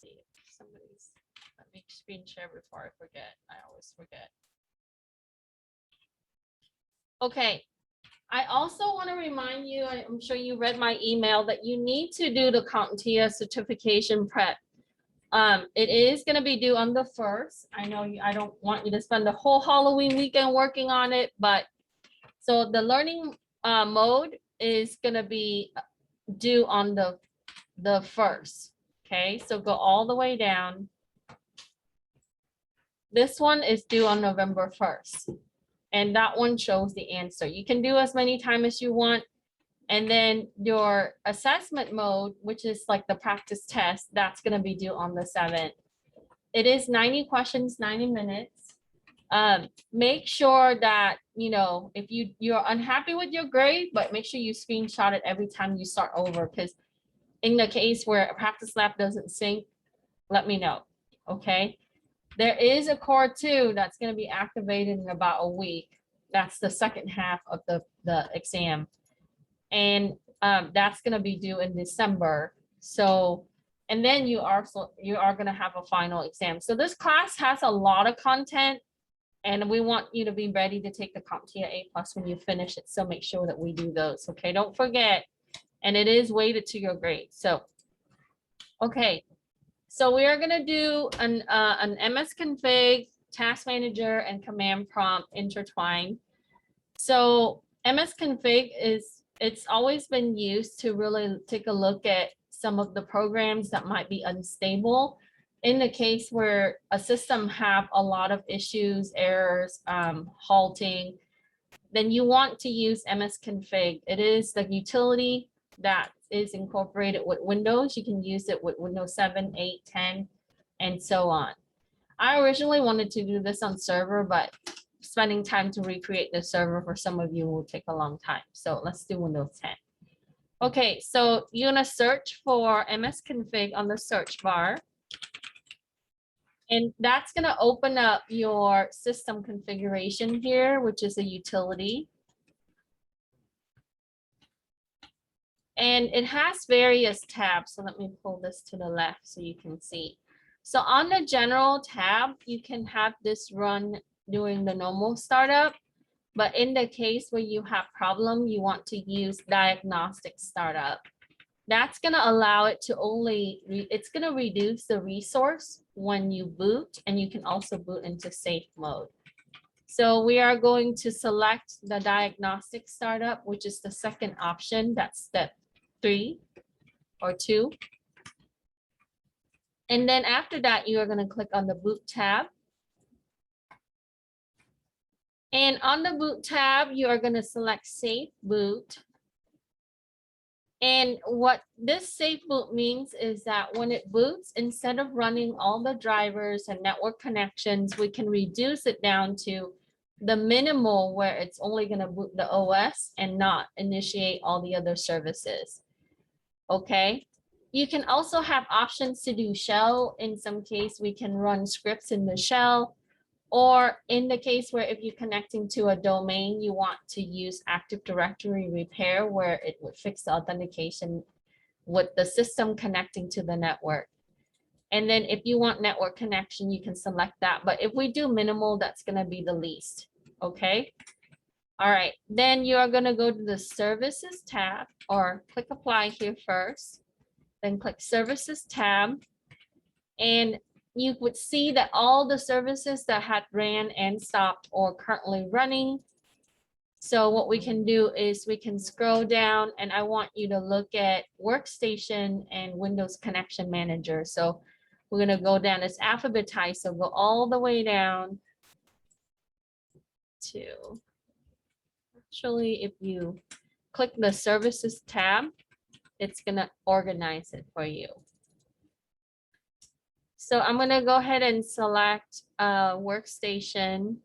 see if somebody's, let me screen share before I forget. I always forget. Okay. I also want to remind you, I'm sure you read my email, that you need to do the CompTIA certification prep. It is going to be due on the 1st. I know I don't want you to spend the whole Halloween weekend working on it, but so the learning mode is going to be due on the 1st. Okay, so go all the way down. This one is due on November 1st. And that one shows the answer. You can do as many times as you want. And then your assessment mode, which is like the practice test, that's going to be due on the 7th. It is 90 questions, 90 minutes. Make sure that, you know, if you're unhappy with your grade, but make sure you screenshot it every time you start over, because in the case where a practice lab doesn't sync, let me know. Okay. There is a core 2 that's going to be activated in about a week. That's the second half of the exam. And that's going to be due in December. So, and then you are going to have a final exam. So this class has a lot of content, and we want you to be ready to take the CompTIA A+ when you finish it. So make sure that we do those. Okay, don't forget. And it is weighted to your grade. So, okay. So we are going to do an MSCONFIG, task manager, and command prompt intertwined. So MSCONFIG it's always been used to really take a look at some of the programs that might be unstable. In the case where a system have a lot of issues, errors, halting, then you want to use MSCONFIG. It is the utility that is incorporated with Windows. You can use it with Windows 7, 8, 10, and so on. I originally wanted to do this on server, but spending time to recreate the server for some of you will take a long time. So let's do Windows 10. Okay, so you're gonna search for MSCONFIG on the search bar. And that's gonna open up your system configuration here, which is a utility. And it has various tabs. So let me pull this to the left so you can see. So on the general tab, you can have this run during the normal startup. But in the case where you have problem, you want to use Diagnostic Startup. That's going to allow it to it's going to reduce the resource when you boot, and you can also boot into safe mode. So we are going to select the Diagnostic Startup, which is the second option. That's step 3 or 2. And then after that, you are going to click on the boot tab. And on the boot tab, you are going to select safe boot. And what this safe boot means is that when it boots, instead of running all the drivers and network connections, we can reduce it down to the minimal where it's only going to boot the OS and not initiate all the other services. Okay. You can also have options to do shell. In some case, we can run scripts in the shell. Or in the case where if you're connecting to a domain, you want to use Active Directory repair, where it would fix the authentication with the system connecting to the network. And then if you want network connection, you can select that. But if we do minimal, that's going to be the least. Okay. All right. Then you are going to go to the Services tab, or click Apply here first. Then click Services tab. And you would see that all the services that had ran and stopped or currently running. So what we can do is we can scroll down, and I want you to look at Workstation and Windows Connection Manager. So we're going to go down, it's alphabetized, so go all the way down to, actually, if you click the Services tab, it's going to organize it for you. So I'm going to go ahead and select Workstation.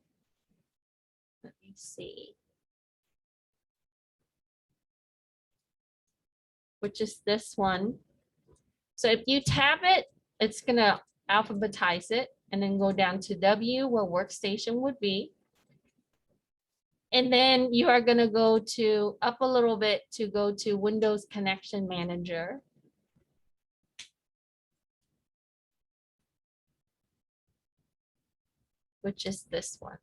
Let me see. Which is this one. So if you tab it, it's going to alphabetize it and then go down to W, where Workstation would be. And then you are going to go to up a little bit to go to Windows Connection Manager. which is this one.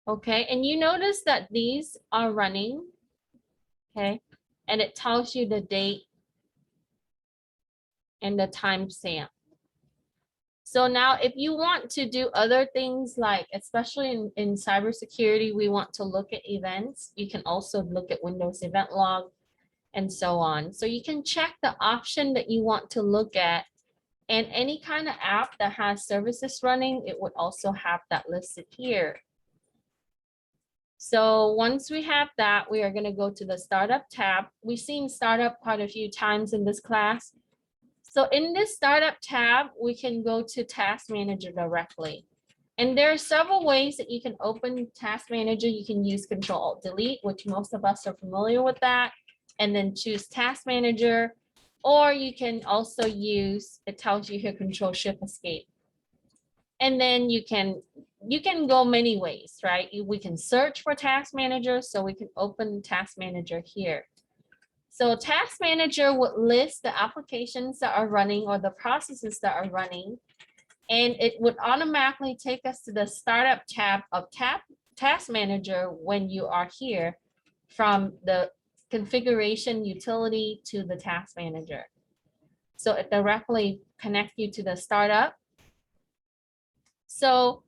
Okay, and you notice that these are running, okay, and it tells you the date and the timestamp. So now if you want to do other things like, especially in cybersecurity, we want to look at events. You can also look at Windows event log and so on. So you can check the option that you want to look at, and any kind of app that has services running, it would also have that listed here. So once we have that, we are going to go to the startup tab. We've seen startup quite a few times in this class. So in this startup tab, we can go to Task Manager directly. And there are several ways that you can open Task Manager. You can use Control-Alt-Delete, which most of us are familiar with that, and then choose Task Manager. Or you can also use, it tells you here, Control-Shift-Escape. And then you can go many ways, right? We can search for Task Manager, so we can open Task Manager here. So Task Manager would list the applications that are running or the processes that are running, and it would automatically take us to the startup tab of Task Manager when you are here from the configuration utility to the Task Manager. So it directly connects you to the startup. So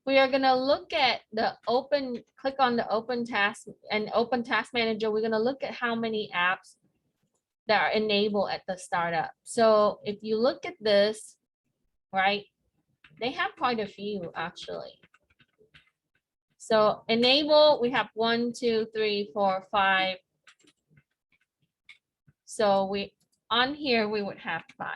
we are going to look at the open, click on the open task and open Task Manager. We're going to look at how many apps that are enabled at the startup. So if you look at this, right, they have quite a few actually. So enable, we have 1, 2, 3, 4, 5. So we on here, we would have 5.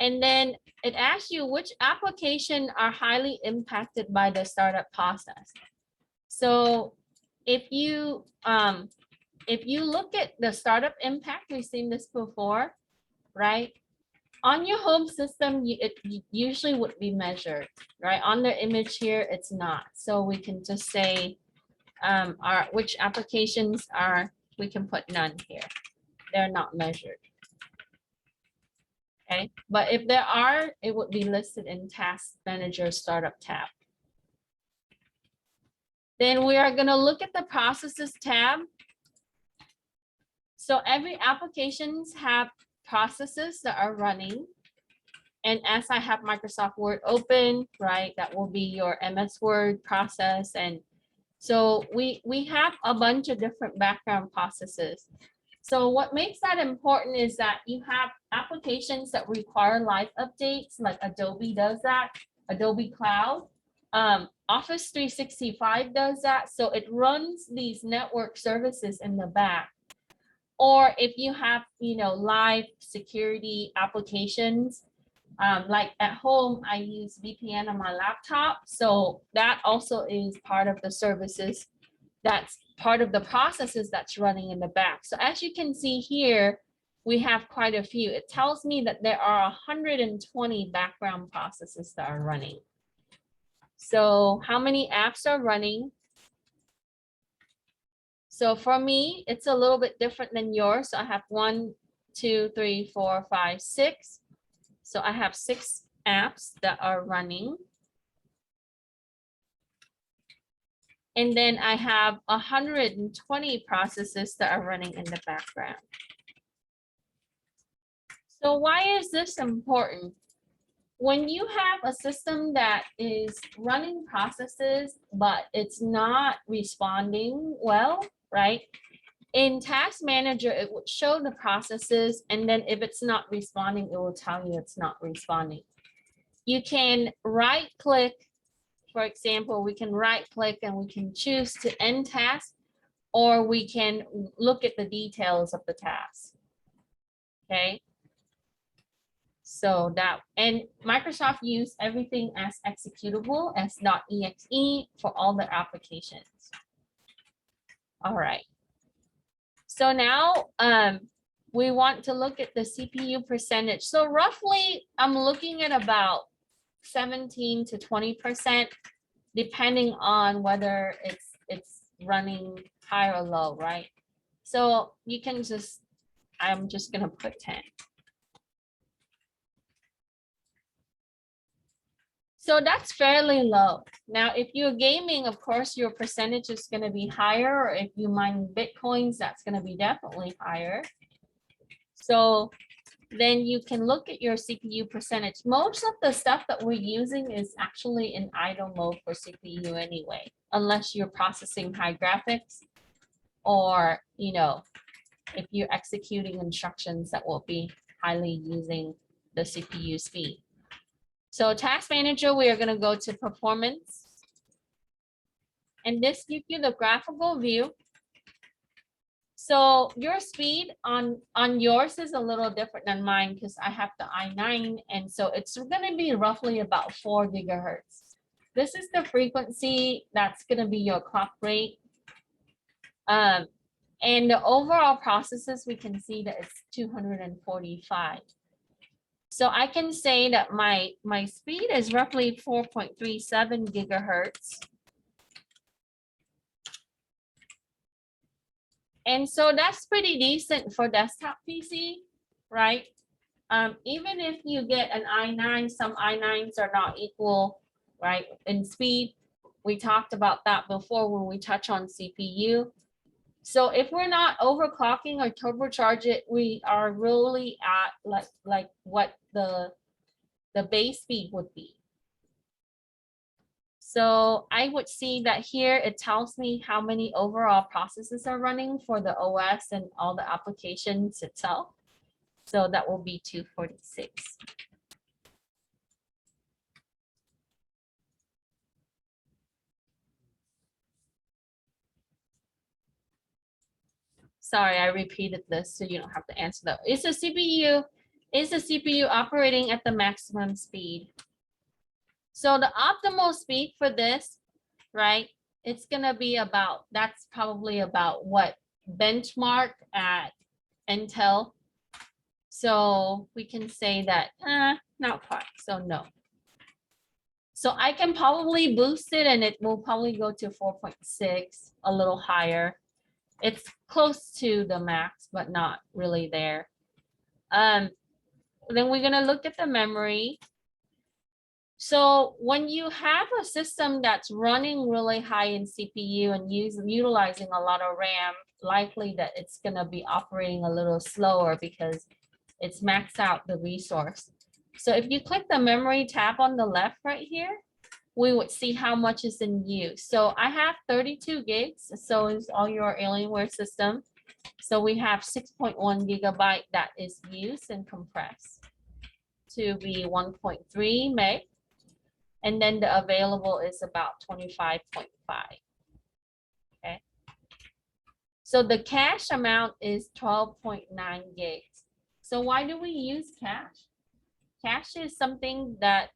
And then it asks you which application are highly impacted by the startup process. So if you look at the startup impact, we've seen this before, right? On your home system, it usually would be measured, right? On the image here, it's not. So we can just say which applications are, we can put none here. They're not measured. Okay, but if there are, it would be listed in Task Manager Startup tab. Then we are going to look at the Processes tab. So every applications have processes that are running. And as I have Microsoft Word open, right, that will be your MS Word process. And so we have a bunch of different background processes. So what makes that important is that you have applications that require live updates, like Adobe does that, Adobe Cloud. Office 365 does that. So it runs these network services in the back. Or if you have, live security applications, like at home, I use VPN on my laptop. So that also is part of the services. That's part of the processes that's running in the back. So as you can see here, we have quite a few. It tells me that there are 120 background processes that are running. So how many apps are running? So for me, it's a little bit different than yours. So I have 1, 2, 3, 4, 5, 6. So I have 6 apps that are running. And then I have 120 processes that are running in the background. So why is this important? When you have a system that is running processes, but it's not responding well, right? In Task Manager, it would show the processes, and then if it's not responding, it will tell you it's not responding. You can right-click. For example, we can right-click and we can choose to end task, or we can look at the details of the task. Okay. So that, and Microsoft use everything as executable as .exe for all the applications. All right. So now we want to look at the CPU percentage. So roughly, I'm looking at about 17 to 20%, depending on whether it's running high or low, right? So you can just, I'm just gonna put 10. So that's fairly low. Now, if you're gaming, of course, your percentage is going to be higher. Or if you mine Bitcoins, that's going to be definitely higher. So then you can look at your CPU percentage. Most of the stuff that we're using is actually in idle mode for CPU anyway, unless you're processing high graphics or, you know, if you're executing instructions that will be highly using the CPU speed. So Task Manager, we are going to go to Performance. And this gives you the graphical view. So your speed on yours is a little different than mine because I have the i9. And so it's going to be roughly about 4 gigahertz. This is the frequency that's going to be your clock rate. And the overall processes, we can see that it's 245. So I can say that my speed is roughly 4.37 gigahertz. And so that's pretty decent for desktop PC, right? Even if you get an i9, some i9s are not equal, right, in speed. We talked about that before when we touch on CPU. So if we're not overclocking or turbocharge it, we are really at like what the base speed would be. So I would see that here it tells me how many overall processes are running for the OS and all the applications itself. So that will be 246. Sorry, I repeated this so you don't have to answer that. Is the CPU operating at the maximum speed? So the optimal speed for this, right, it's gonna be about, that's probably about what benchmark at Intel. So we can say that, not quite, so no. So I can probably boost it and it will probably go to 4.6, a little higher. It's close to the max, but not really there. Then we're gonna look at the memory. So when you have a system that's running really high in CPU and utilizing a lot of RAM, likely that it's gonna be operating a little slower because it's maxed out the resource. So if you click the memory tab on the left right here, we would see how much is in use. So I have 32 gigs, so is all your Alienware system. So we have 6.1 gigabyte that is used and compressed to be 1.3 meg. And then the available is about 25.5. Okay. So the cache amount is 12.9 gigs. So why do we use cache? Cache is something that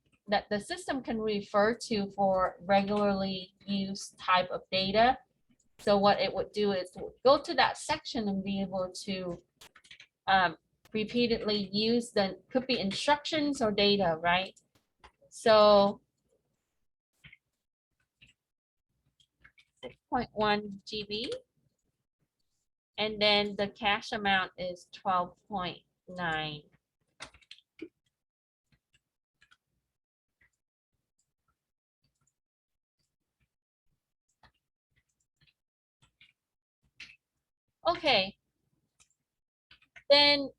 the system can refer to for regularly used type of data. So what it would do is go to that section and be able to repeatedly use the, could be instructions or data, right? So 6.1 GB. And then the cache amount is 12.9. Okay. Then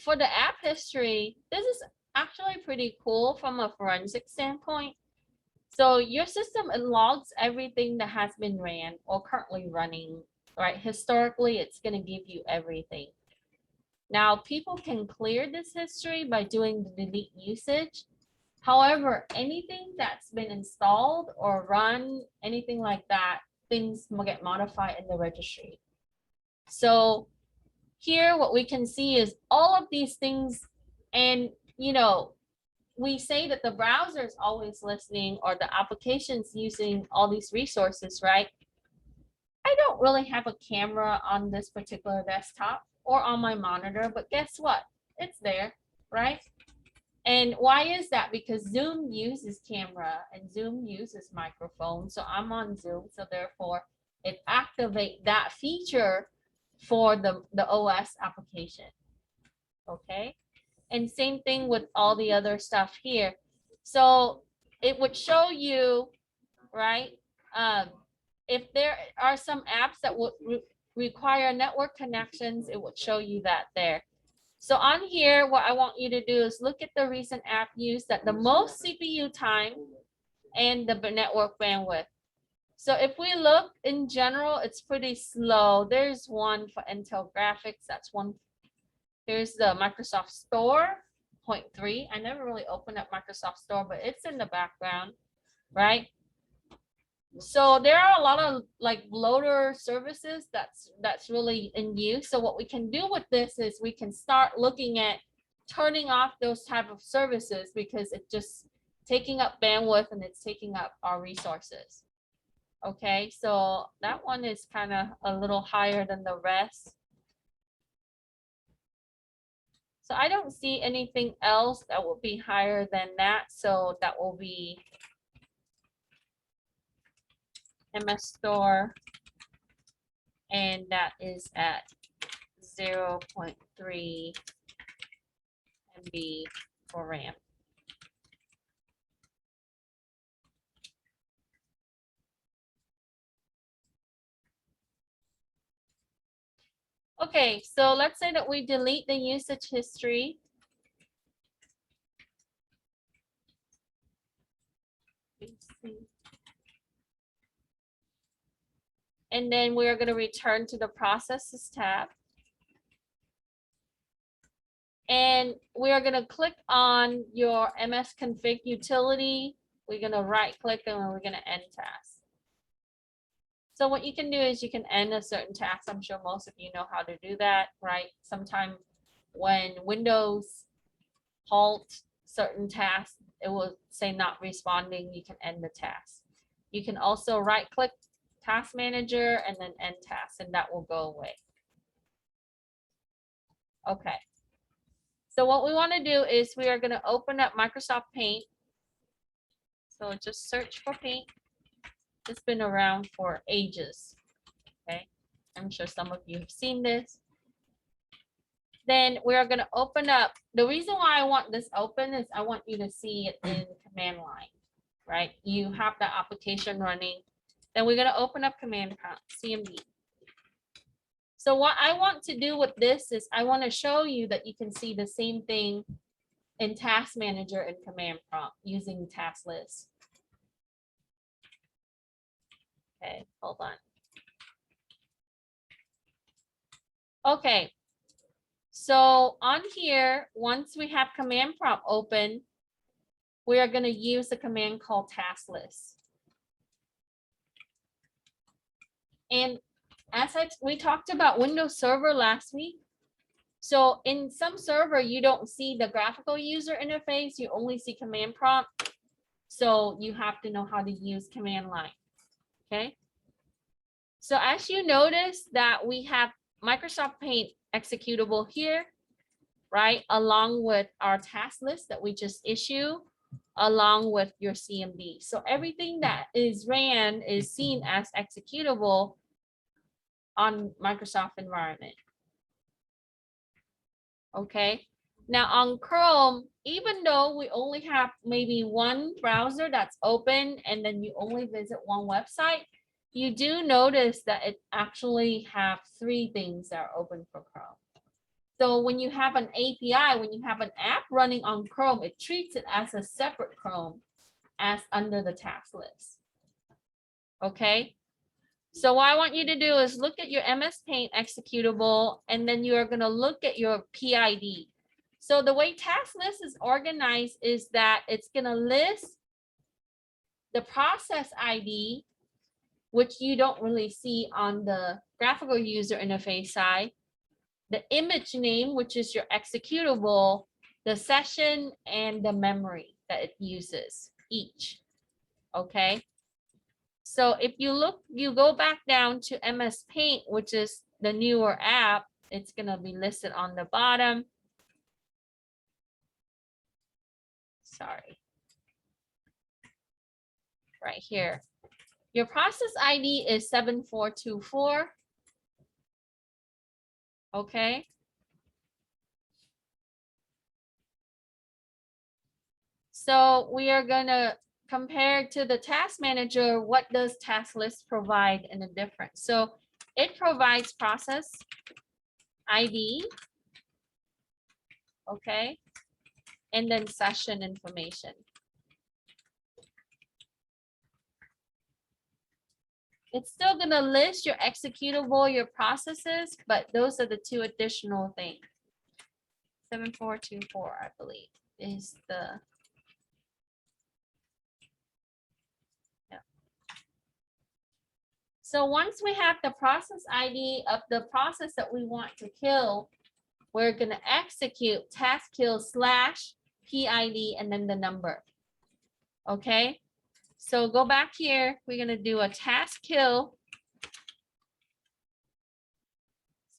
for the app history, this is actually pretty cool from a forensic standpoint. So your system, it logs everything that has been ran or currently running, right? Historically, it's going to give you everything. Now, people can clear this history by doing the delete usage. However, anything that's been installed or run, anything like that, things will get modified in the registry. So here, what we can see is all of these things, and you know, we say that the browser is always listening or the application's using all these resources, right? I don't really have a camera on this particular desktop or on my monitor, but guess what? It's there, right? And why is that? Because Zoom uses camera and Zoom uses microphone. So I'm on Zoom, so therefore it activates that feature for the OS application, okay? And same thing with all the other stuff here. So it would show you, right? If there are some apps that would require network connections, it would show you that there. So on here, what I want you to do is look at the recent app used at the most CPU time and the network bandwidth. So if we look in general, it's pretty slow. There's one for Intel graphics. That's one. Here's the Microsoft Store, 0.3. I never really opened up Microsoft Store, but it's in the background, right? So there are a lot of like loader services that's really in use. So what we can do with this is we can start looking at turning off those type of services because it's just taking up bandwidth and it's taking up our resources. Okay, so that one is kind of a little higher than the rest. So I don't see anything else that will be higher than that. So that will be MS Store, and that is at 0.3 MB for RAM. Okay, so let's say that we delete the usage history. And then we are going to return to the Processes tab. And we are going to click on your MSCONFIG utility. We're going to right click and we're going to end task. So what you can do is you can end a certain task. I'm sure most of you know how to do that, right? Sometime when Windows halt certain tasks, it will say not responding. You can end the task. You can also right click Task Manager and then end task, and that will go away. Okay. So what we want to do is we are going to open up Microsoft Paint. So just search for Paint. It's been around for ages. Okay. I'm sure some of you have seen this. Then we are going to open up. The reason why I want this open is I want you to see it in command line, right? You have the application running. Then we're going to open up Command Prompt Cmd. So what I want to do with this is I want to show you that you can see the same thing in Task Manager and Command Prompt using task list. Okay, hold on. Okay, so on here, once we have Command Prompt open, we are going to use the command called task list. And as we talked about Windows Server last week, so in some server, you don't see the graphical user interface, you only see command prompt. So you have to know how to use command line, okay? So as you notice that we have Microsoft Paint executable here, right? Along with our task list that we just issued, along with your CMD. So everything that is ran is seen as executable on Microsoft environment. Okay. Now on Chrome, even though we only have maybe one browser that's open and then you only visit one website, you do notice that it actually have 3 things that are open for Chrome. So when you have an API, when you have an app running on Chrome, it treats it as a separate Chrome as under the task list. Okay. So what I want you to do is look at your MS Paint executable, and then you are going to look at your PID. So the way task list is organized is that it's going to list the process ID, which you don't really see on the graphical user interface side, the image name, which is your executable, the session, and the memory that it uses each. Okay. So if you look, you go back down to MS Paint, which is the newer app, it's going to be listed on the bottom. Sorry. Right here. Your process ID is 7424. Okay. So we are going to compared to the task manager, what does task list provide in a difference? So it provides process ID, okay, and then session information. It's still going to list your executable, your processes, but those are the two additional things. 7424, I believe, is the. Yeah. So once we have the process ID of the process that we want to kill, we're going to execute task kill / PID and then the number. Okay. So go back here. We're going to do a task kill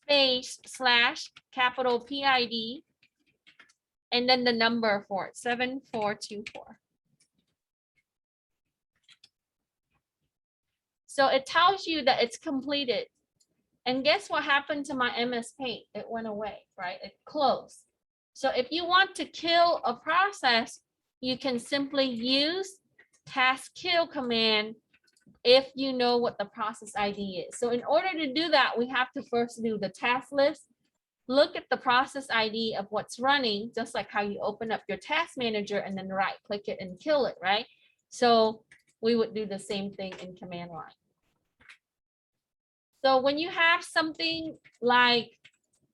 space / capital PID and then the number for it, 7424. So it tells you that it's completed. And guess what happened to my MS Paint? It went away, right? It closed. So if you want to kill a process, you can simply use task kill command if you know what the process ID is. So in order to do that, we have to first do the task list, look at the process ID of what's running, just like how you open up your task manager and then right click it and kill it, right? So we would do the same thing in command line. So when you have something like,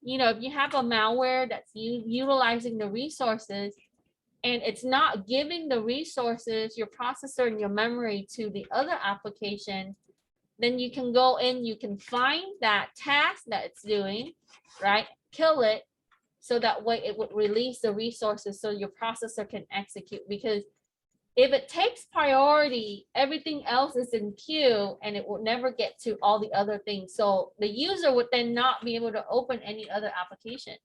you know, if you have a malware that's utilizing the resources and it's not giving the resources, your processor and your memory to the other application, then you can go in, you can find that task that it's doing, right? Kill it, so that way it would release the resources so your processor can execute. Because if it takes priority, everything else is in queue and it will never get to all the other things. So the user would then not be able to open any other applications.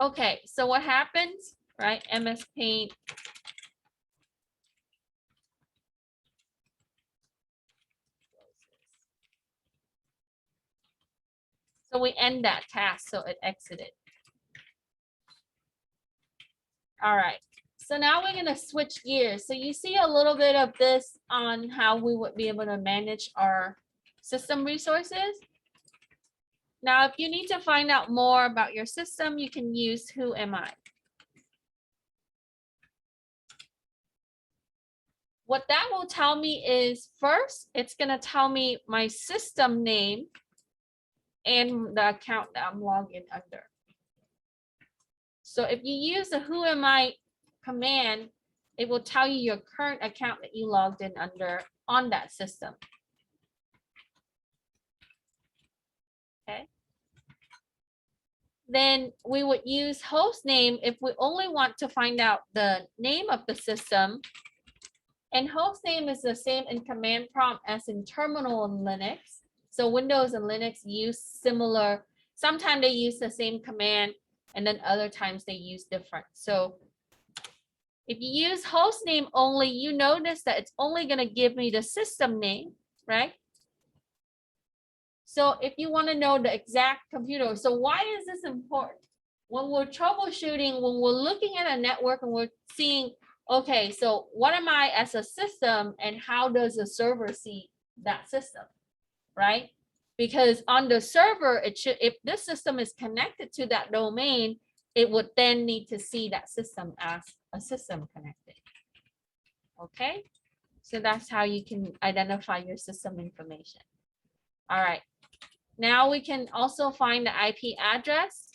Okay, so what happens, right? MS Paint. So we end that task, so it exited. All right, so now we're going to switch gears. So you see a little bit of this on how we would be able to manage our system resources. Now, if you need to find out more about your system, you can use Who Am I? What that will tell me is, first, it's going to tell me my system name and the account that I'm logged in under. So if you use the Who Am I command, it will tell you your current account that you logged in under on that system. Okay. Then we would use host name if we only want to find out the name of the system. And host name is the same in command prompt as in terminal in Linux. So Windows and Linux use similar, sometimes they use the same command and then other times they use different. So if you use host name only, you notice that it's only going to give me the system name, right? So if you want to know the exact computer, so why is this important? When we're troubleshooting, when we're looking at a network and we're seeing, okay, so what am I as a system and how does the server see that system, right? Because on the server, it should, if this system is connected to that domain, it would then need to see that system as a system connected. Okay, so that's how you can identify your system information. All right, now we can also find the IP address.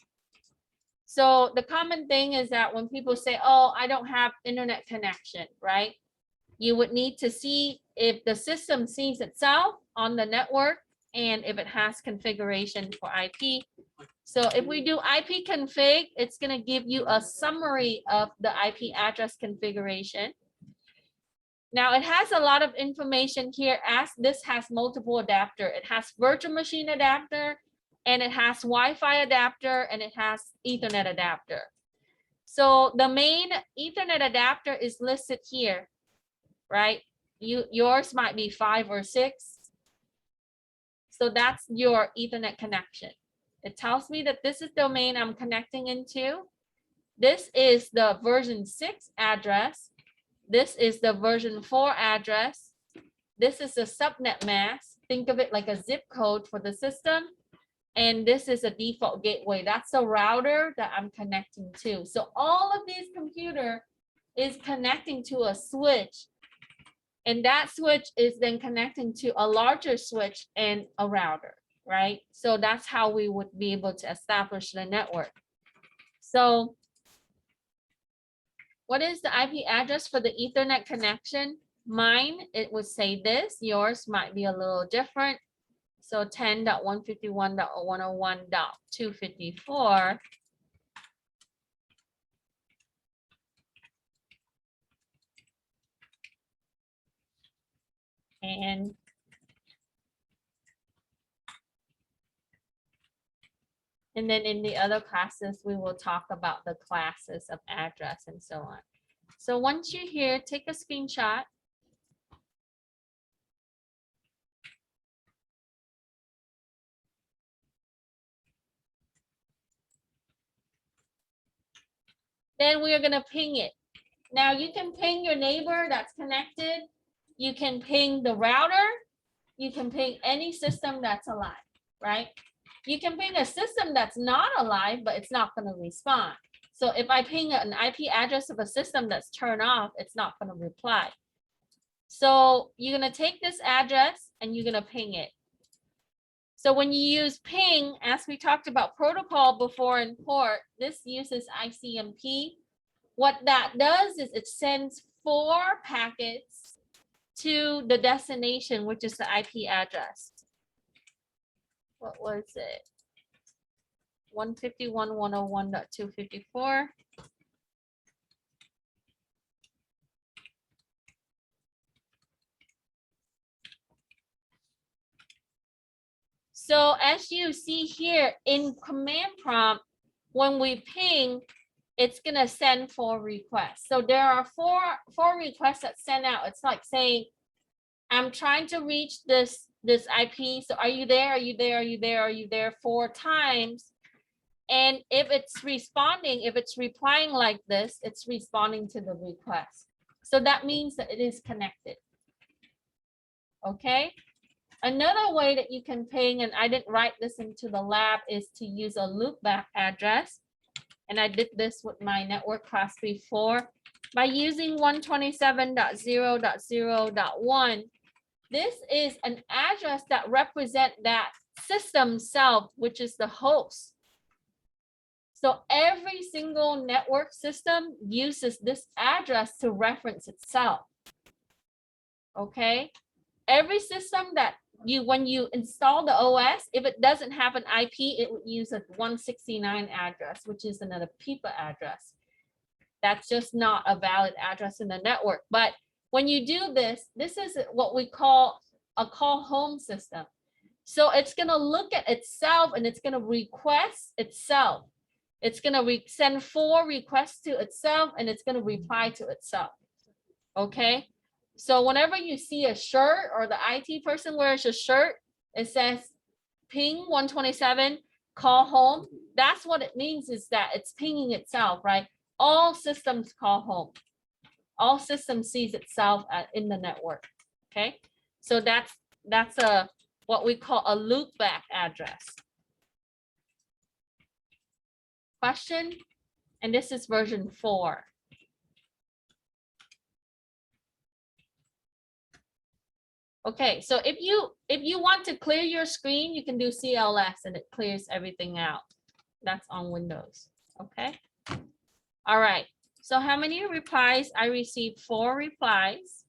So the common thing is that when people say, oh, I don't have internet connection, right? You would need to see if the system sees itself on the network and if it has configuration for IP. So if we do IP config, it's going to give you a summary of the IP address configuration. Now it has a lot of information here as this has multiple adapter. It has virtual machine adapter, and it has Wi-Fi adapter, and it has Ethernet adapter. So the main Ethernet adapter is listed here, right? Yours might be 5 or 6. So that's your Ethernet connection. It tells me that this is the domain I'm connecting into. This is the version 6 address. This is the version 4 address. This is the subnet mask. Think of it like a zip code for the system. And this is a default gateway. That's the router that I'm connecting to. So all of these computer is connecting to a switch. And that switch is then connecting to a larger switch and a router, right? So that's how we would be able to establish the network. So what is the IP address for the Ethernet connection? Mine, it would say this. Yours might be a little different. So 10.151.101.254. And then in the other classes, we will talk about the classes of address and so on. So once you're here, take a screenshot. Then we are going to ping it. Now you can ping your neighbor that's connected. You can ping the router. You can ping any system that's alive, right? You can ping a system that's not alive, but it's not going to respond. So if I ping an IP address of a system that's turned off, it's not going to reply. So you're going to take this address and you're going to ping it. So when you use ping, as we talked about protocol before in port, this uses ICMP. What that does is it sends 4 packets to the destination, which is the IP address. What was it? 151.101.254. So as you see here in command prompt, when we ping, it's gonna send 4 requests. So there are four requests that send out. It's like saying, I'm trying to reach this IP. So are you there? Are you there? Are you there? Are you there? 4 times. And if it's responding, if it's replying like this, it's responding to the request. So that means that it is connected. Okay. Another way that you can ping, and I didn't write this into the lab, is to use a loopback address. And I did this with my network class before by using 127.0.0.1. This is an address that represents that system self, which is the host. So every single network system uses this address to reference itself. Okay. Every system that when you install the OS, if it doesn't have an IP, it would use a 169 address, which is another PIPA address. That's just not a valid address in the network. But when you do this, this is what we call a call home system. So it's going to look at itself and it's going to request itself. It's going to send 4 requests to itself and it's going to reply to itself. Okay. So whenever you see a shirt or the IT person wears a shirt, it says ping 127, call home. That's what it means, is that it's pinging itself, right? All systems call home. All systems sees itself in the network. Okay. So that's what we call a loopback address. Question? And this is version 4. Okay, so if you want to clear your screen, you can do CLS and it clears everything out. That's on Windows. Okay. All right. So how many replies? I received 4 replies.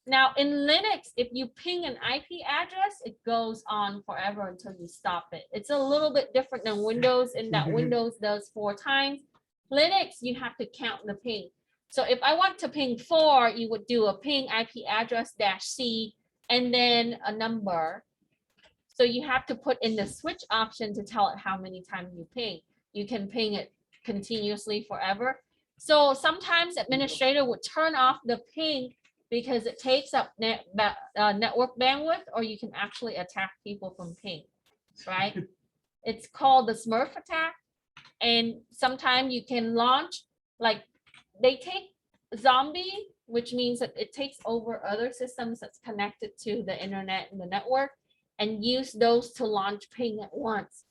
Now in Linux, if you ping an IP address, it goes on forever until you stop it. It's a little bit different than Windows in that Windows does 4 times. Linux, you have to count the ping. So if I want to ping 4, you would do a ping IP address -C and then a number. So you have to put in the switch option to tell it how many times you ping. You can ping it continuously forever. So sometimes administrator would turn off the ping because it takes up network bandwidth, or you can actually attack people from ping, right? It's called the Smurf attack. And sometimes you can launch, like they take zombie, which means that it takes over other systems that's connected to the internet and the network, and use those to launch ping at once.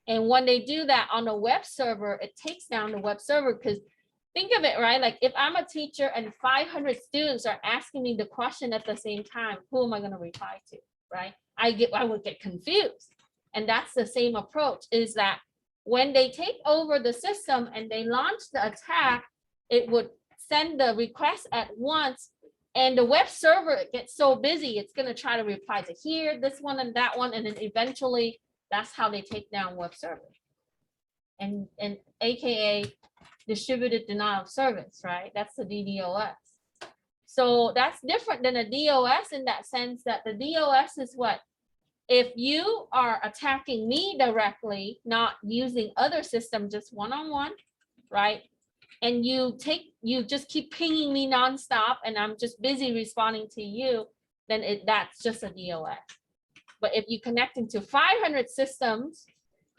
And when they do that on a web server, it takes down the web server, because think of it, right? Like if I'm a teacher and 500 students are asking me the question at the same time, who am I going to reply to, right? I would get confused. And that's the same approach, is that when they take over the system and they launch the attack, it would send the request at once, and the web server gets so busy, it's going to try to reply to here, this one and that one, and then eventually that's how they take down web server. And AKA distributed denial of service, right? That's the DDoS. So that's different than a DOS in that sense, that the DOS is what? If you are attacking me directly, not using other systems, just one-on-one, right? And you just keep pinging me nonstop, and I'm just busy responding to you, then that's just a DOS. But if you connect into 500 systems,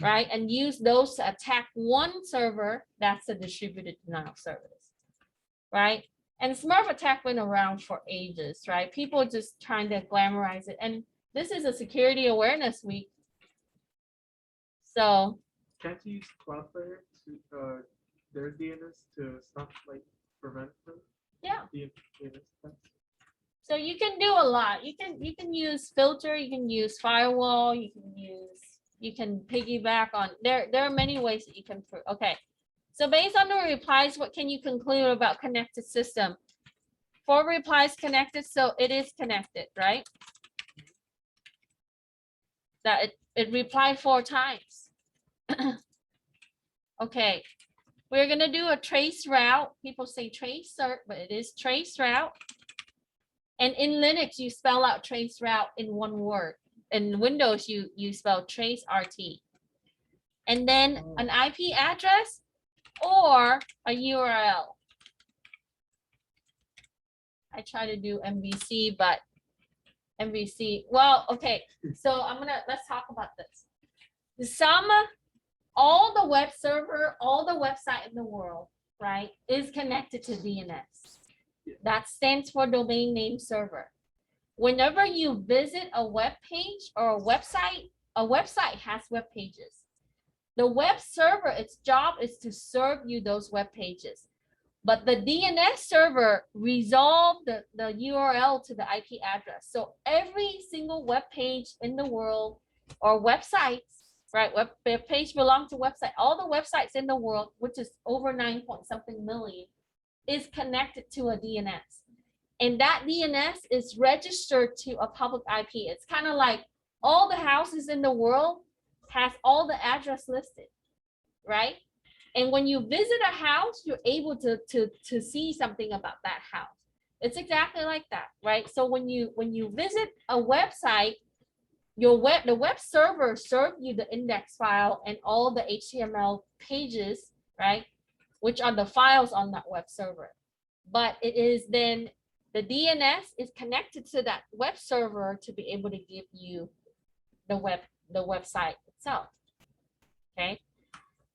right, and use those to attack one server, that's a distributed denial of service, right? And Smurf attack went around for ages, right? People just trying to glamorize it. And this is a security awareness week. So can't you use Cloudflare to their DNS to stop, like, prevent them? Yeah. DNS attacks? So you can do a lot. You can use filter, you can use firewall, you can piggyback on, there are many ways that you can, okay. So based on the replies, what can you conclude about connected system? 4 replies connected, so it is connected, right? That it replied 4 times. Okay, we're gonna do a trace route. People say trace cert, but it is trace route. And in Linux, you spell out trace route in one word. In Windows, you spell trace RT. And then an IP address or a URL. I try to do MVC, but MVC, well, okay. So let's talk about this. All the web server, all the website in the world, right, is connected to DNS. That stands for domain name server. Whenever you visit a web page or a website has web pages. The web server, its job is to serve you those web pages. But the DNS server resolved the URL to the IP address. So every single web page in the world or websites, right? Web page belongs to website. All the websites in the world, which is over 9-point-something million, is connected to a DNS. And that DNS is registered to a public IP. It's kind of like all the houses in the world has all the address listed, right? And when you visit a house, you're able to see something about that house. It's exactly like that, right? So when you visit a website, the web server serves you the index file and all the HTML pages, right? Which are the files on that web server. But it is then the DNS is connected to that web server to be able to give you the website itself. Okay.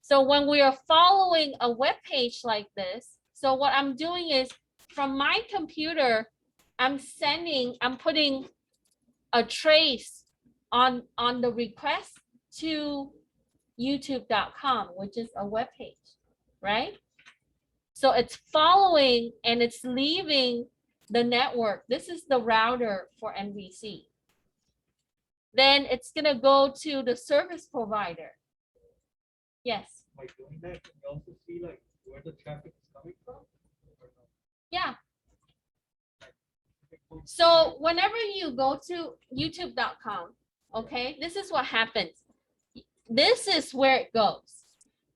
So when we are following a web page like this, so what I'm doing is from my computer, I'm putting a trace on the request to youtube.com, which is a web page, right? So it's following and it's leaving the network. This is the router for MVC. Then it's going to go to the service provider. Yes. By doing that, can you also see, like, where the traffic is coming from? Yeah. So whenever you go to youtube.com, okay, this is what happens. This is where it goes.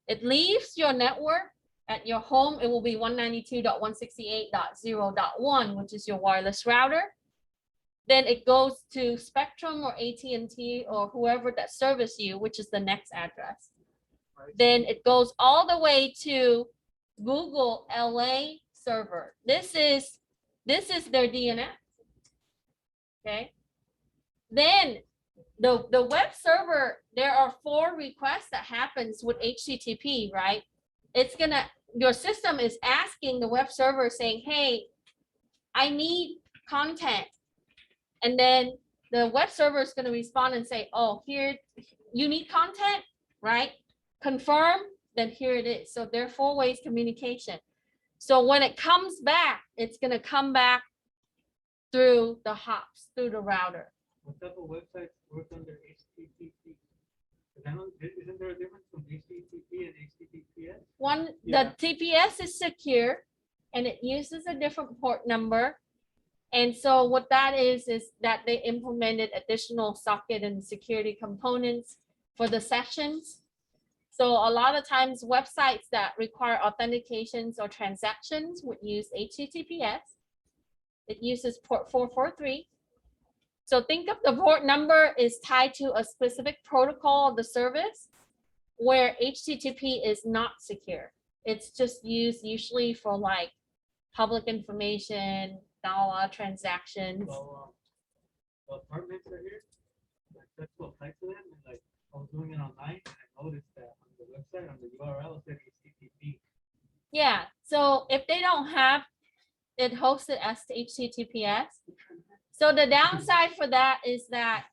It leaves your network. At your home, it will be 192.168.0.1, which is your wireless router. Then it goes to Spectrum or AT&T or whoever that service you, which is the next address. Then it goes all the way to Google LA server. This is their DNS. Okay. Then the web server, there are 4 requests that happens with HTTP, right? It's gonna, your system is asking the web server saying, hey, I need content. And then the web server is gonna respond and say, oh, here, you need content, right? Confirm, then here it is. So there are 4 ways communication. So when it comes back, it's gonna come back through the hops, through the router. What type of websites work under HTTP? Isn't there a difference from HTTP and HTTPS? One, Yeah. the TPS is secure and it uses a different port number. And so what that is that they implemented additional socket and security components for the sessions. So a lot of times websites that require authentications or transactions would use HTTPS. It uses port 443. So think of the port number is tied to a specific protocol of the service, where HTTP is not secure. It's just used usually for like public information, not a lot of transactions. So the apartments are here. Like that's what type to them. And like I was doing it online and I noticed that on the website, on the URL, it said HTTP. Yeah, so if they don't have it hosted as HTTPS, so the downside for that is that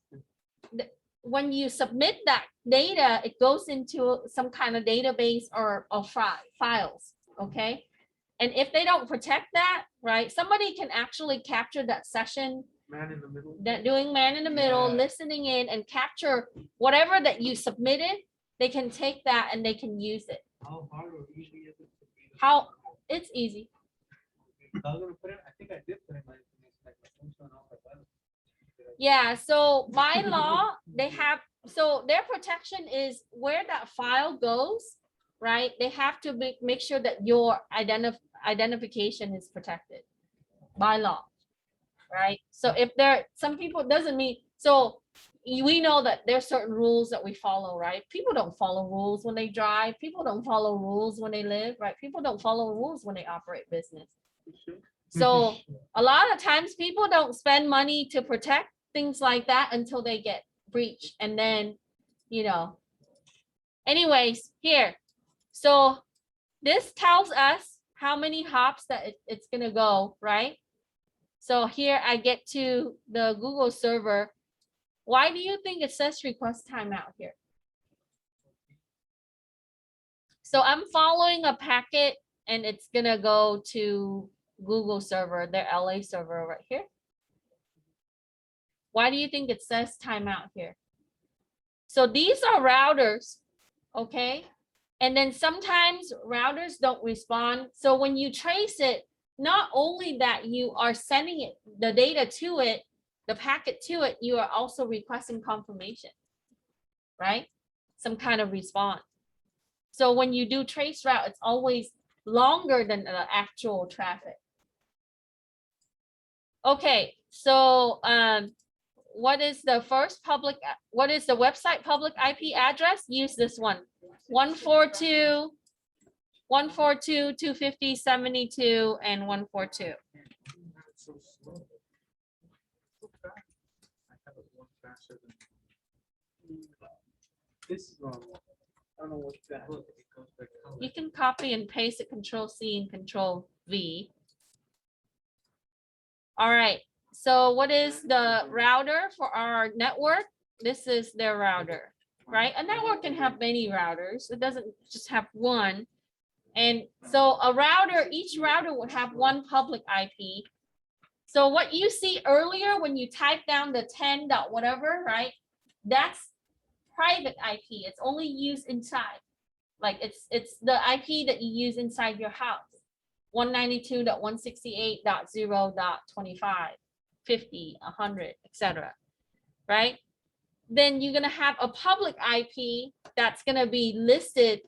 when you submit that data, it goes into some kind of database or files, okay? And if they don't protect that, right, somebody can actually capture that session, Man in the middle. that doing man in the middle, Yeah. listening in and capture whatever that you submitted. They can take that and they can use it. How hard or easy is it to be? How, it's easy. I was gonna put it, I think I did put in my information, like my phone turned off, like that. Yeah, so by law, they have, so their protection is where that file goes, right? They have to make sure that your identification is protected by law, right? So if there, some people doesn't mean, so we know that there's certain rules that we follow, right? People don't follow rules when they drive. People don't follow rules when they live, right? People don't follow rules when they operate business. So a lot of times people don't spend money to protect things like that until they get breached. And then, you know, anyways, here. So this tells us how many hops that it's going to go, right? So here I get to the Google server. Why do you think it says request timeout here? So I'm following a packet and it's going to go to Google server, their LA server right here. Why do you think it says timeout here? So these are routers, okay? And then sometimes routers don't respond. So when you trace it, not only that you are sending it, the data to it, the packet to it, you are also requesting confirmation, right? Some kind of response. So when you do trace route, it's always longer than the actual traffic. Okay, so what is the first public, what is the website public IP address? Use this one, 142.142.250.72 and 142. So slow. So fast. I have it one faster than this is normal. I don't know what that is. You can copy and paste it, Control-C and Control-V. All right, so what is the router for our network? This is their router, right? A network can have many routers. It doesn't just have one. And so a router, each router would have one public IP. So what you see earlier when you type down the 10 dot whatever, right? That's private IP. It's only used inside. Like it's the IP that you use inside your house. 192.168.0.25, 50, 100, etc. Right? Then you're gonna have a public IP that's gonna be listed.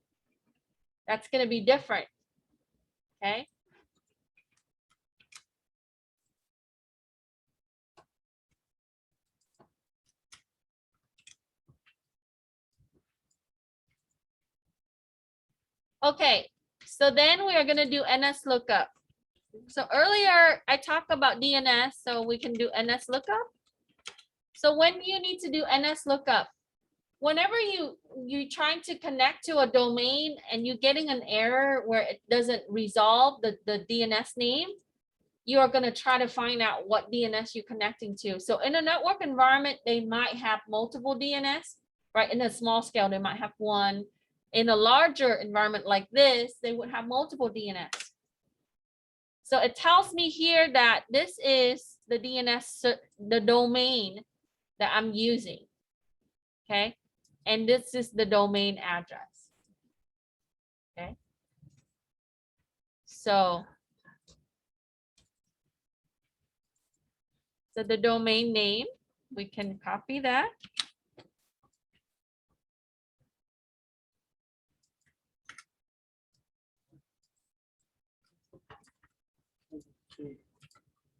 That's gonna be different. Okay. Okay, so then we are going to do Nslookup. So earlier I talked about DNS, so we can do Nslookup. So when you need to do Nslookup, whenever you're trying to connect to a domain and you're getting an error where it doesn't resolve the DNS name, you are going to try to find out what DNS you're connecting to. So in a network environment, they might have multiple DNS, right? In a small scale, they might have one. In a larger environment like this, they would have multiple DNS. So it tells me here that this is the DNS, the domain that I'm using, okay? And this is the domain address, okay? So the domain name, we can copy that.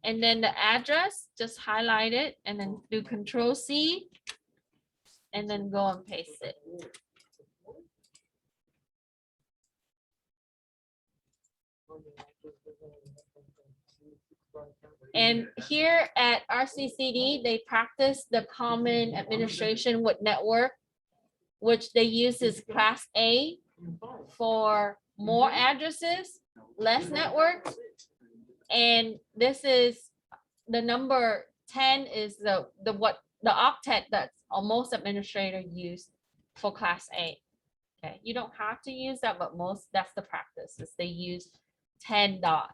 And then the address, just highlight it and then do Control-C and then go and paste it. And here at RCCD, they practice the common administration with network, which they use is Class A for more addresses, less networks. And this is the number 10 is the octet that most administrators use for Class A. Okay, you don't have to use that, but that's the practice is they use 10 dot.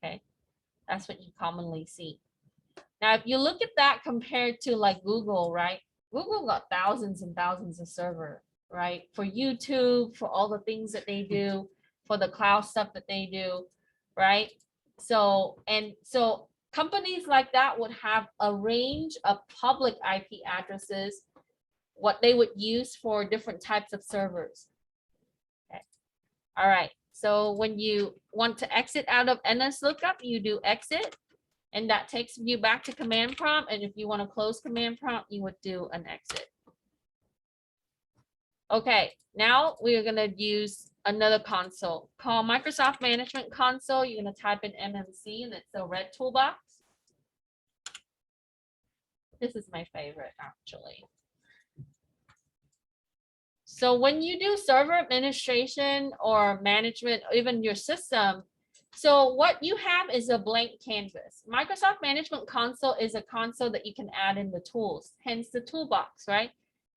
Okay, that's what you commonly see. Now, if you look at that compared to like Google, right? Google got thousands and thousands of servers, right? For YouTube, for all the things that they do, for the cloud stuff that they do, right? So companies like that would have a range of public IP addresses, what they would use for different types of servers. Okay. All right. So when you want to exit out of Nslookup, you do exit, and that takes you back to command prompt. And if you want to close command prompt, you would do an exit. Okay, now we are going to use another console called Microsoft Management Console. You're going to type in MMC and it's a red toolbox. This is my favorite, actually. So when you do server administration or management, or even your system, so what you have is a blank canvas. Microsoft Management Console is a console that you can add in the tools, hence the toolbox, right?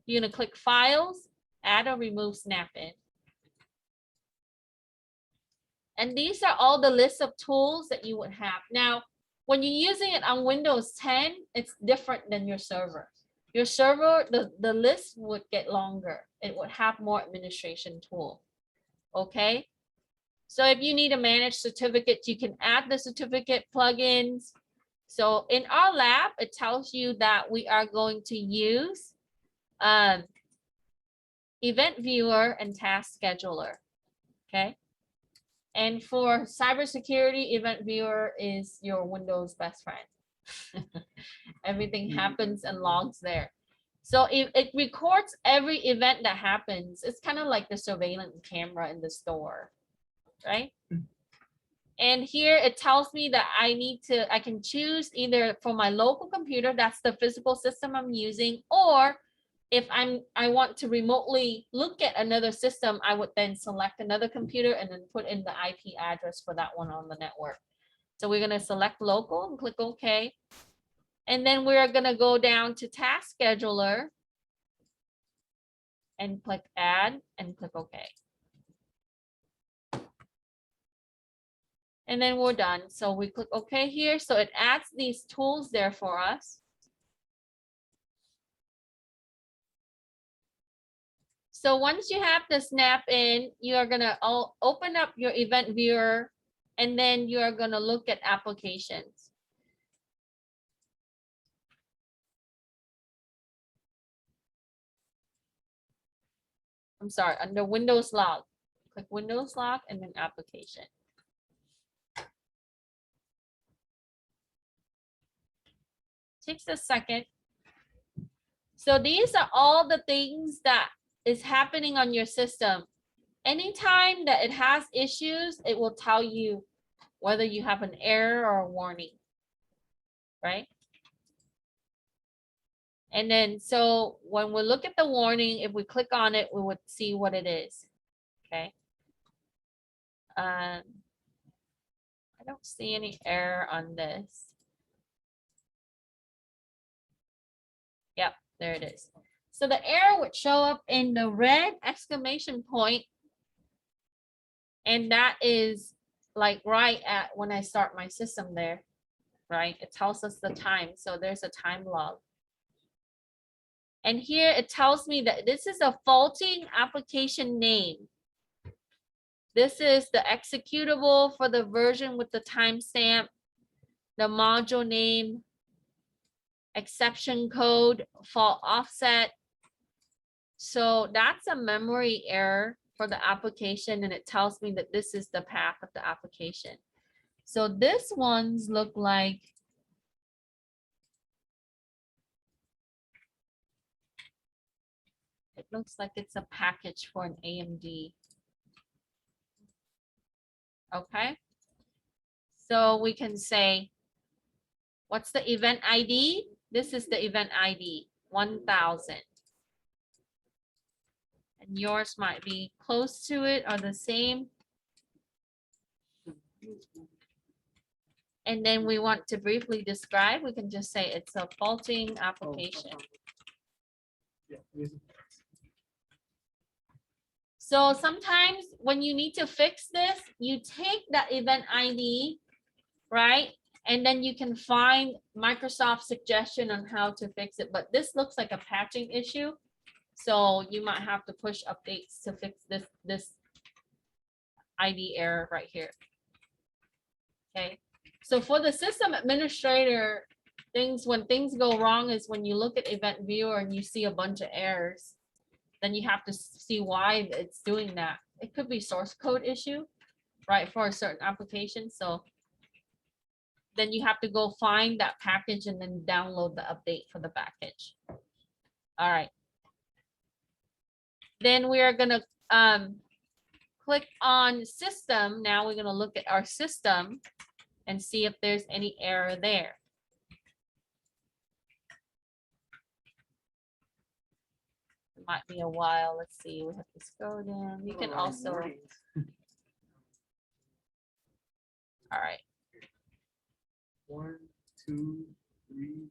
You're going to click Files, Add or Remove Snap-in. And these are all the list of tools that you would have. Now, when you're using it on Windows 10, it's different than your server. Your server, the list would get longer. It would have more administration tool. Okay. So if you need to manage certificates, you can add the certificate plugins. So in our lab, it tells you that we are going to use Event Viewer and Task Scheduler. Okay. And for cybersecurity, Event Viewer is your Windows best friend. Everything happens and logs there. So it records every event that happens. It's kind of like the surveillance camera in the store, right? And here it tells me that I can choose either for my local computer, that's the physical system I'm using, or if I want to remotely look at another system, I would then select another computer and then put in the IP address for that one on the network. So we're going to select local and click OK. And then we're going to go down to Task Scheduler and click Add and click OK. And then we're done. So we click OK here. So it adds these tools there for us. So once you have the snap-in, you are going to open up your event viewer, and then you are going to look at applications. I'm sorry, under Windows Log. Click Windows Log and then Application. Takes a second. So these are all the things that is happening on your system. Anytime that it has issues, it will tell you whether you have an error or a warning, right? And then, so when we look at the warning, if we click on it, we would see what it is. Okay. I don't see any error on this. Yep, there it is. So the error would show up in the red exclamation point, and that is like right at when I start my system there, right? It tells us the time, so there's a time log. And here it tells me that this is a faulty application name. This is the executable for the version with the timestamp, the module name, exception code, fault offset. So that's a memory error for the application, and it tells me that this is the path of the application. So this ones look like it looks like it's a package for an AMD. Okay. So we can say, what's the event ID? This is the event ID, 1000. And yours might be close to it or the same. And then we want to briefly describe, we can just say it's a faulting application. Yeah. So sometimes when you need to fix this, you take that event ID, right? And then you can find Microsoft suggestion on how to fix it. But this looks like a patching issue. So you might have to push updates to fix this ID error right here. Okay. So for the system administrator, when things go wrong is when you look at event viewer and you see a bunch of errors. Then you have to see why it's doing that. It could be source code issue, right, for a certain application. So then you have to go find that package and then download the update for the package. All right. Then we are gonna click on system. Now we're gonna look at our system and see if there's any error there. Might be a while. Let's see. We have to scroll down. You can also. All right. 1, 2, 3.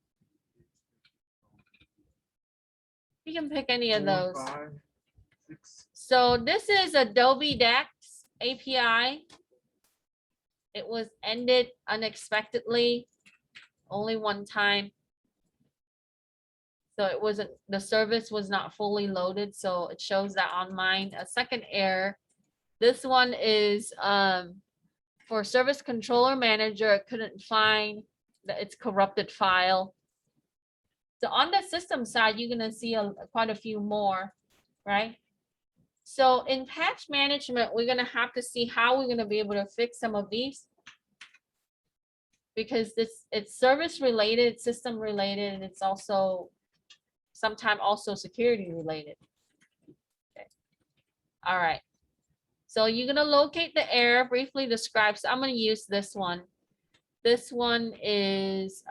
You can pick any of 4, those. 5, 6. So this is Adobe Dex API. It was ended unexpectedly, only one time. So it wasn't, the service was not fully loaded. So it shows that on mine. A second error. This one is for Service Controller Manager. It couldn't find its corrupted file. So on the system side, you're going to see quite a few more, right? So in patch management, we're going to have to see how we're going to be able to fix some of these. Because it's service related, system related, and it's also sometimes also security related. Okay. All right. So you're going to locate the error, briefly describe. So I'm going to use this one. This one is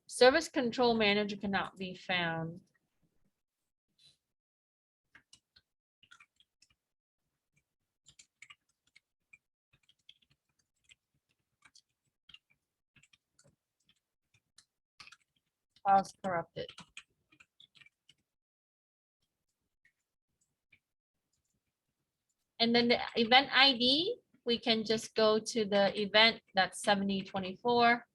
Service Control Manager cannot be found. Files corrupted. And then the event ID, we can just go to the event that's 7024.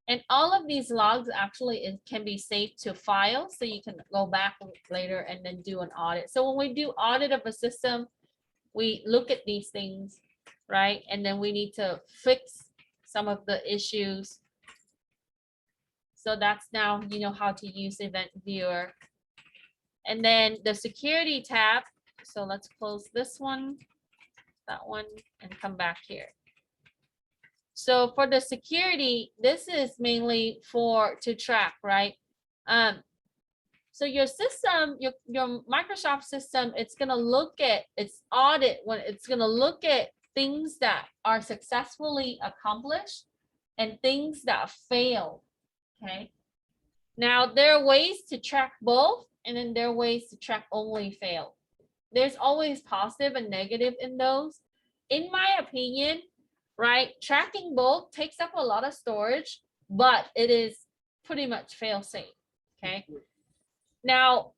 And all of these logs actually can be saved to files, so you can go back later and then do an audit. So when we do audit of a system, we look at these things, right? And then we need to fix some of the issues. So that's now, you know how to use Event Viewer. And then the security tab. So let's close this one, that one, and come back here. So for the security, this is mainly to track, right? So your system, your Microsoft system, it's gonna look at its audit when it's gonna look at things that are successfully accomplished and things that fail. Okay. Now there are ways to track both, and then there are ways to track only fail. There's always positive and negative in those. In my opinion, right, tracking both takes up a lot of storage, but it is pretty much fail safe. Okay. Now,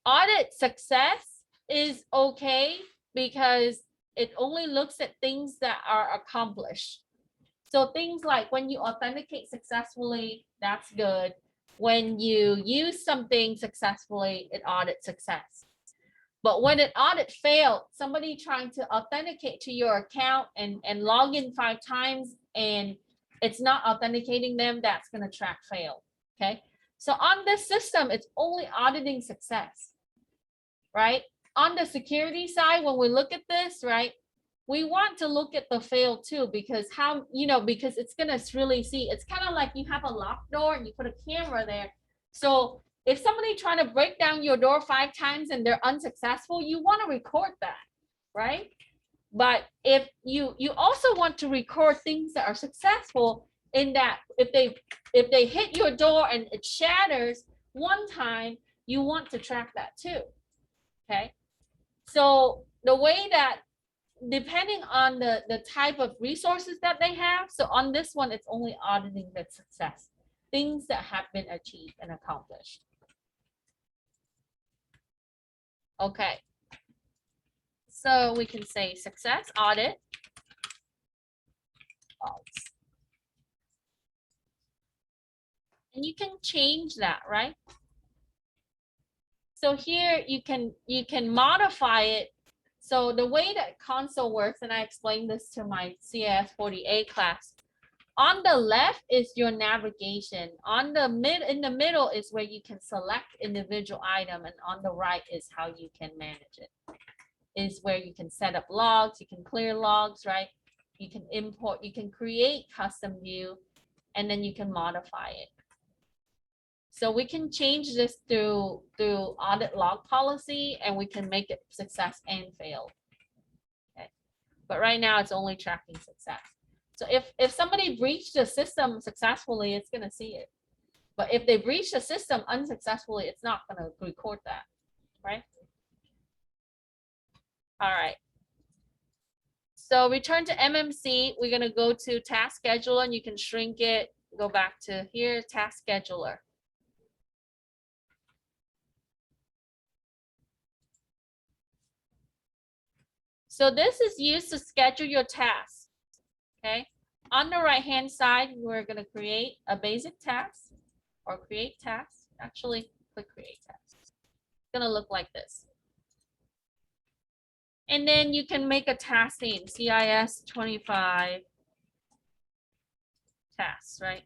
audit success is okay because it only looks at things that are accomplished. So things like when you authenticate successfully, that's good. When you use something successfully, it audits success. But when an audit failed, somebody trying to authenticate to your account and log in 5 times and it's not authenticating them, that's going to track fail. Okay. So on this system, it's only auditing success, right? On the security side, when we look at this, right, we want to look at the fail too, because how, because it's going to really see, it's kind of like you have a locked door and you put a camera there. So if somebody trying to break down your door 5 times and they're unsuccessful, you want to record that, right? But if you also want to record things that are successful, in that if they hit your door and it shatters 1 time, you want to track that too. Okay. So the way that, depending on the type of resources that they have, so on this one, it's only auditing the success, things that have been achieved and accomplished. Okay. So we can say success audit. False. And you can change that, right? So here you can modify it. So the way that console works, and I explained this to my CIS40A class, on the left is your navigation. In the middle is where you can select individual item, and on the right is how you can manage it. Is where you can set up logs, you can clear logs, right? You can import, you can create custom view, and then you can modify it. So we can change this through audit log policy, and we can make it success and fail. Okay. But right now it's only tracking success. So if somebody breached the system successfully, it's going to see it. But if they breach the system unsuccessfully, it's not going to record that, right? All right. So return to MMC. We're going to go to task scheduler, and you can shrink it. Go back to here, task scheduler. So this is used to schedule your tasks. Okay. On the right hand side, we're going to create a basic task or create task. Actually, click create task. It's going to look like this. And then you can make a task name, CIS25 tasks, right?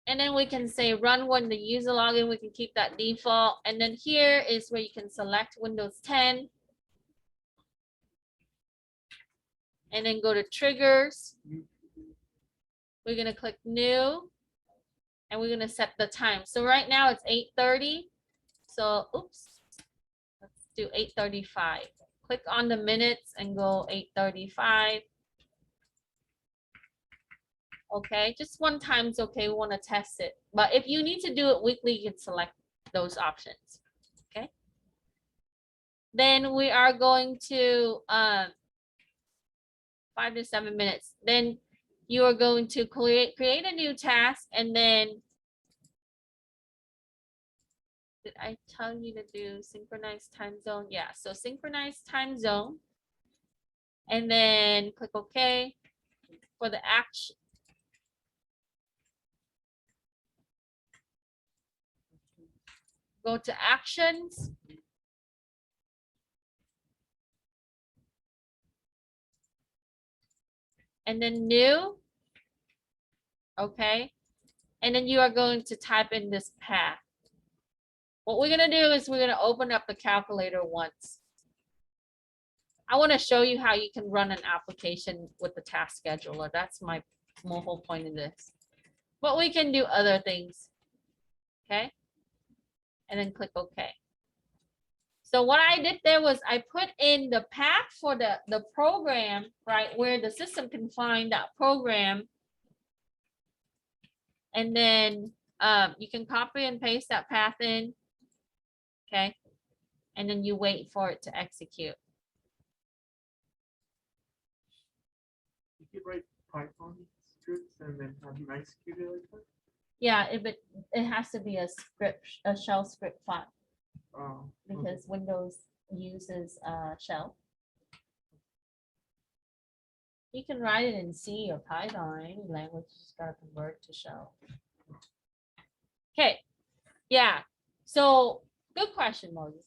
And then we can say run when the user login, we can keep that default. And then here is where you can select Windows 10. And then go to triggers. We're going to click new. And we're going to set the time. So right now it's 8:30. So, oops, let's do 8:35. Click on the minutes and go 8:35. Okay, just 1 time is okay. We want to test it. But if you need to do it weekly, you can select those options. Okay. Then we are going to 5 to 7 minutes. Then you are going to create a new task, and then did I tell you to do synchronized time zone? Yeah, so synchronized time zone. And then click OK for the action. Go to actions. And then new. Okay. And then you are going to type in this path. What we're going to do is we're going to open up the calculator once. I want to show you how you can run an application with the task scheduler. That's my whole point in this. But we can do other things. Okay. And then click OK. So what I did there was I put in the path for the program, right, where the system can find that program. And then you can copy and paste that path in. Okay. And then you wait for it to execute. You could write Python scripts and then have them executed like that. Yeah, it has to be a script, a shell script file, Oh, because Windows uses shell. You can write it in C or Python, any language, you just gotta convert to shell. Okay, yeah. So good question, Moses.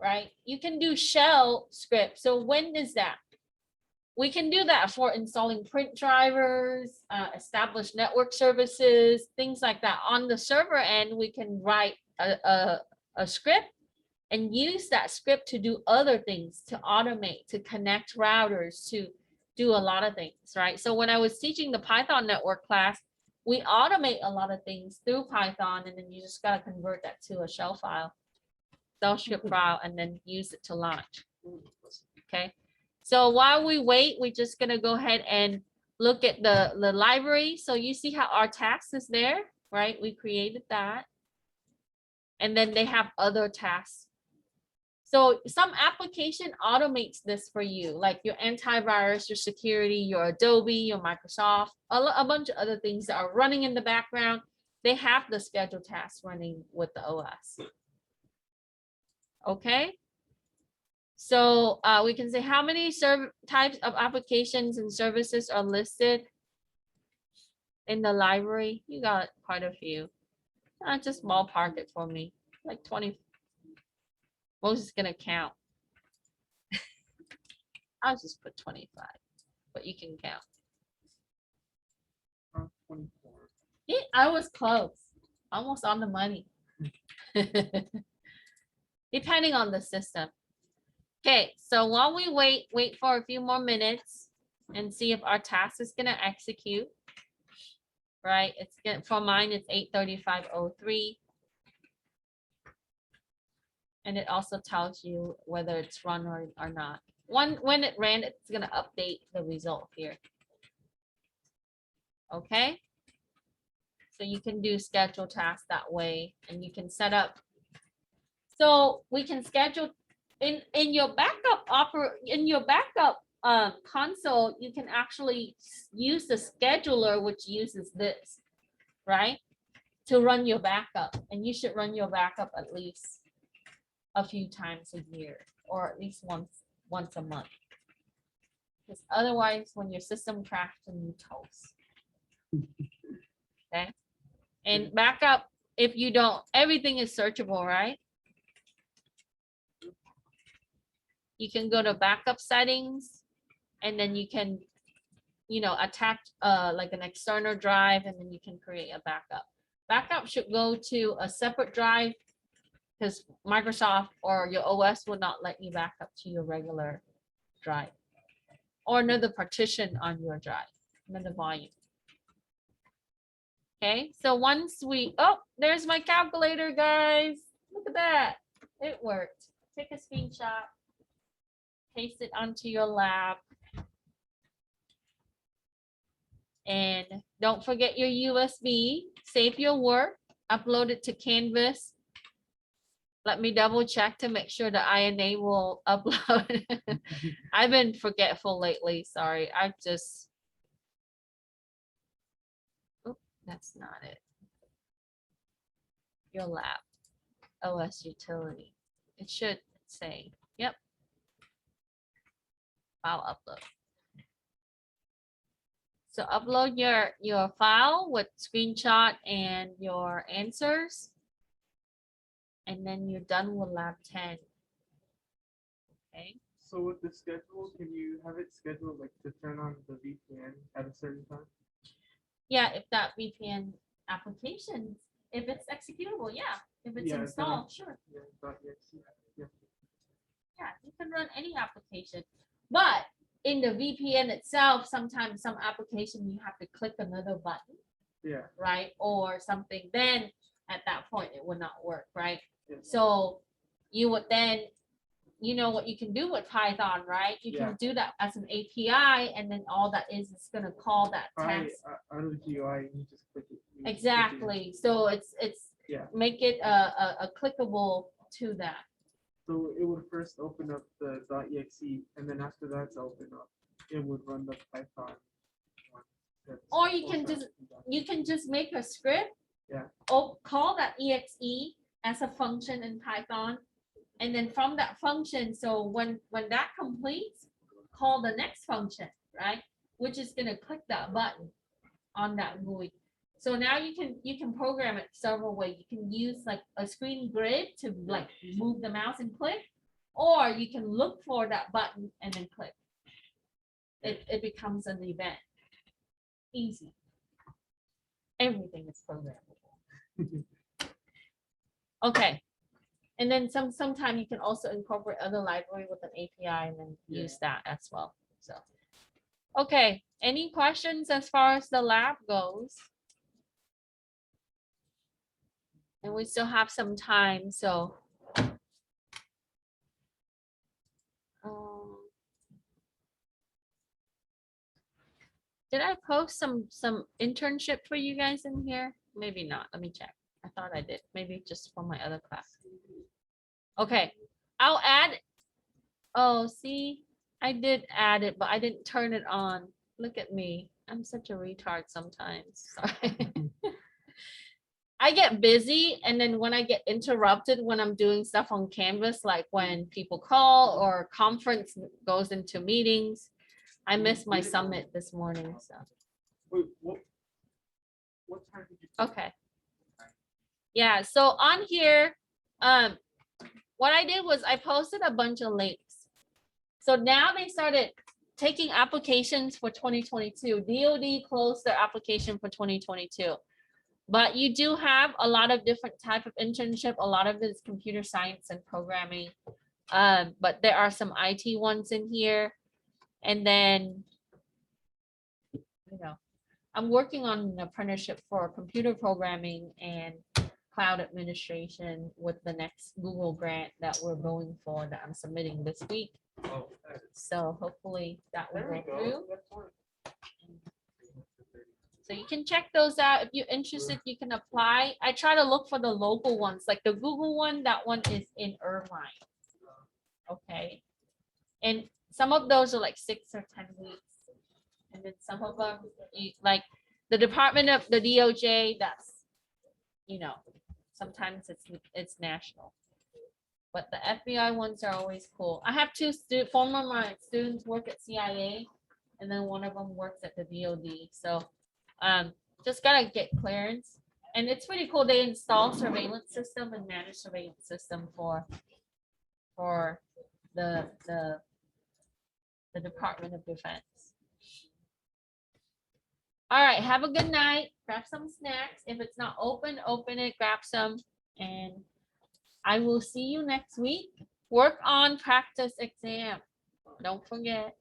Right? You can do shell script. So when is that? We can do that for installing print drivers, establish network services, things like that. On the server end, we can write a script and use that script to do other things, to automate, to connect routers, to do a lot of things, right? So when I was teaching the Python network class, we automate a lot of things through Python, and then you just got to convert that to a shell file, shell script file, and then use it to launch. Okay. So while we wait, we're just going to go ahead and look at the library. So you see how our task is there, right? We created that. And then they have other tasks. So some application automates this for you, like your antivirus, your security, your Adobe, your Microsoft, a bunch of other things that are running in the background. They have the scheduled tasks running with the OS. Okay. So we can say how many types of applications and services are listed in the library. You got quite a few. Just ballpark it for me, like 20. Moses is gonna count. I'll just put 25, but you can count. 24. Yeah, I was close, almost on the money. Depending on the system. Okay, so while we wait for a few more minutes and see if our task is gonna execute. Right, it's gonna, for mine it's 8:35:03. And it also tells you whether it's run or not. When it ran, it's gonna update the result here. Okay. So you can do schedule tasks that way, and you can set up. So we can schedule in your backup console. You can actually use the scheduler, which uses this, right, to run your backup. And you should run your backup at least a few times a year, or at least once a month. Because otherwise, when your system crashes, you toast. Okay. And backup, if you don't, everything is searchable, right? You can go to backup settings, and then you can, attach like an external drive, and then you can create a backup. Backup should go to a separate drive, because Microsoft or your OS will not let you back up to your regular drive, or another partition on your drive, another volume. Okay, so once there's my calculator, guys. Look at that. It worked. Take a screenshot, paste it onto your lab. And don't forget your USB. Save your work, upload it to Canvas. Let me double check to make sure that I enable upload. I've been forgetful lately. Sorry. That's not it. Your lab, OS utility. It should say, yep. File upload. So upload your file with screenshot and your answers. And then you're done with lab 10. Okay. So with the schedule, can you have it scheduled like to turn on the VPN at a certain time? Yeah, if that VPN application, if it's executable, yeah. If it's installed, sure. Yeah. Yeah, you can run any application. But in the VPN itself, sometimes some application you have to click another button. Yeah. Right? Or something. Then at that point it would not work, right? Yeah. So you would then you know what you can do with Python, right? You Yeah. can do that as an API, and then all that is gonna call that Probably test. out of the GUI, you just click it. you click it in. Exactly. So it's Yeah. make it a clickable to that. So it would first open up the .exe, and then after that's open up, it would run the Python one. that's Or you can also just- done. You can just make a script. Yeah. Or call that exe as a function in Python. And then from that function, so when that completes, call the next function, right? Which is gonna click that button on that GUI. So now you can program it several ways. You can use like a screen grid to like move the mouse and click, or you can look for that button and then click. It becomes an event. Easy. Everything is programmable. Okay. And then sometime you can also incorporate other library with an API and then use that as well. So, okay. Any questions as far as the lab goes? And we still have some time, so. Did I post some internship for you guys in here? Maybe not. Let me check. I thought I did. Maybe just for my other class. Okay, I'll add. Oh, see, I did add it, but I didn't turn it on. Look at me. I'm such a retard sometimes. Sorry. I get busy, and then when I get interrupted when I'm doing stuff on Canvas, like when people call or conference goes into meetings, I missed my summit this morning. So Wait, what time did you? okay. Yeah, so on here, what I did was I posted a bunch of links. So now they started taking applications for 2022. DoD closed their application for 2022. But you do have a lot of different type of internship. A lot of it is computer science and programming. But there are some IT ones in here. And then, you know, I'm working on an apprenticeship for computer programming and cloud administration with the next Google grant that we're going for that I'm submitting this week. Oh, So hopefully that will there we go through. go. That's fine. So you can check those out. If you're interested, you can apply. I try to look for the local ones, like the Google one, that one is in Irvine. Okay. And some of those are like 6 or 10 weeks. And then some of them, like the Department of the DOJ, that's, you know, sometimes it's national. But the FBI ones are always cool. I have two former my students work at CIA, and then one of them works at the DOD. So just gotta get clearance. And it's pretty cool. They install surveillance system and manage surveillance system for the Department of Defense. All right, have a good night. Grab some snacks. If it's not open, open it, grab some, and I will see you next week. Work on practice exam. Don't forget.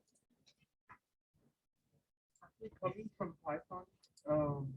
Coming from Python to